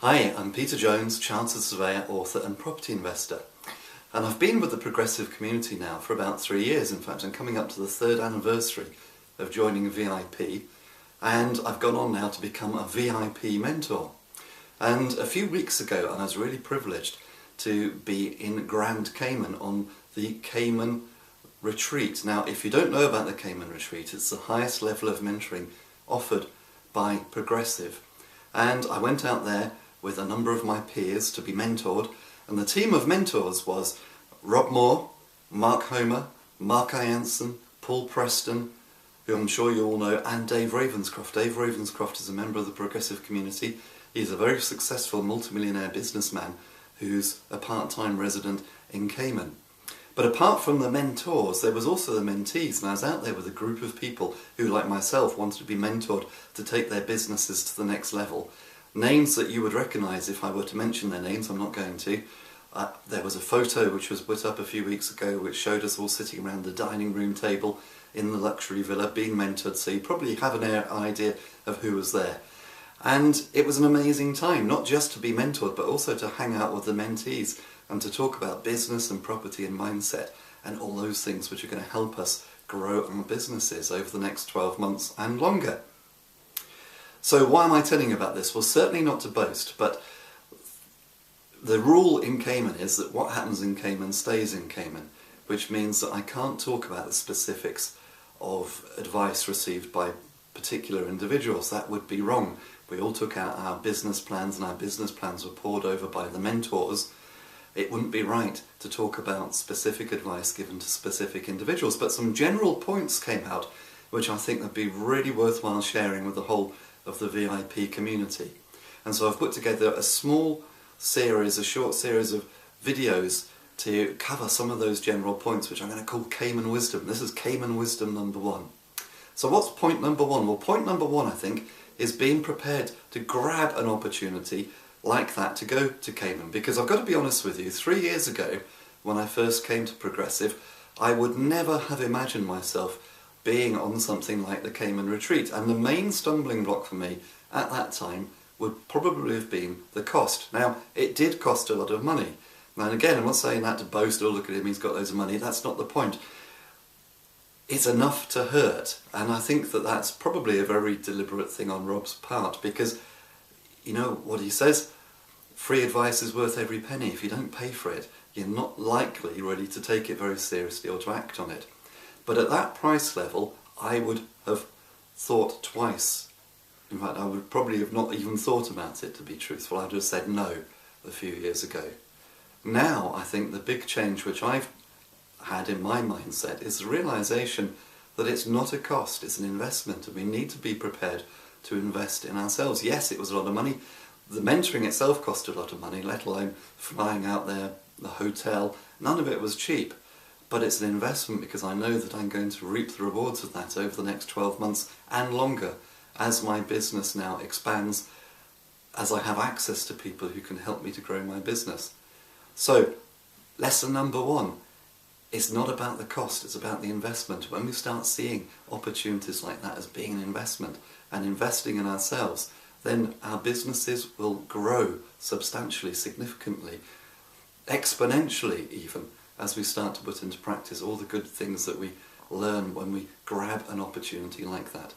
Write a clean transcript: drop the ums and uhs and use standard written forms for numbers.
Hi, I'm Peter Jones, Chartered Surveyor, Author and Property Investor. And I've been with the progressive community now for about 3 years. In fact, I'm coming up to the 3rd anniversary of joining VIP, and I've gone on now to become a VIP mentor. And a few weeks ago, I was really privileged to be in Grand Cayman on the Cayman retreat. Now, if you don't know about the Cayman retreat, it's the highest level of mentoring offered by progressive. And I went out there with a number of my peers to be mentored, and the team of mentors was Rob Moore, Mark Homer, Mark Ianson, Paul Preston, who I'm sure you all know, and Dave Ravenscroft. Dave Ravenscroft is a member of the progressive community. He's a very successful multimillionaire businessman who's a part-time resident in Cayman. But apart from the mentors, there was also the mentees, and I was out there with a group of people who, like myself, wanted to be mentored to take their businesses to the next level. Names that you would recognise if I were to mention their names. I'm not going to. There was a photo which was put up a few weeks ago which showed us all sitting around the dining room table in the luxury villa being mentored, so you probably have an idea of who was there. And it was an amazing time, not just to be mentored but also to hang out with the mentees and to talk about business and property and mindset and all those things which are going to help us grow our businesses over the next 12 months and longer. So why am I telling you about this? Well, certainly not to boast, but the rule in Cayman is that what happens in Cayman stays in Cayman, which means that I can't talk about the specifics of advice received by particular individuals. That would be wrong. We all took out our business plans and our business plans were poured over by the mentors. It wouldn't be right to talk about specific advice given to specific individuals, but some general points came out which I think would be really worthwhile sharing with the whole of the VIP community. And so I've put together a small series, a short series of videos to cover some of those general points which I'm going to call Cayman Wisdom. This is Cayman Wisdom number 1. So what's point number 1? Well, point number 1, I think, is being prepared to grab an opportunity like that to go to Cayman. Because I've got to be honest with you, 3 years ago when I first came to Progressive, I would never have imagined myself being on something like the Cayman retreat. And the main stumbling block for me at that time would probably have been the cost. Now, it did cost a lot of money. And again, I'm not saying that to boast, oh look at him, he's got loads of money. That's not the point. It's enough to hurt. And I think that that's probably a very deliberate thing on Rob's part, because you know what he says? Free advice is worth every penny. If you don't pay for it, you're not likely really to take it very seriously or to act on it. But at that price level, I would have thought twice. In fact, I would probably have not even thought about it, to be truthful. I'd have said no a few years ago. Now, I think the big change which I've had in my mindset is the realisation that it's not a cost, it's an investment, and we need to be prepared to invest in ourselves. Yes, it was a lot of money. The mentoring itself cost a lot of money, let alone flying out there, the hotel. None of it was cheap. But it's an investment because I know that I'm going to reap the rewards of that over the next 12 months and longer as my business now expands, as I have access to people who can help me to grow my business. So, lesson number 1, it's not about the cost, it's about the investment. When we start seeing opportunities like that as being an investment and investing in ourselves, then our businesses will grow substantially, significantly, exponentially even, as we start to put into practice all the good things that we learn when we grab an opportunity like that.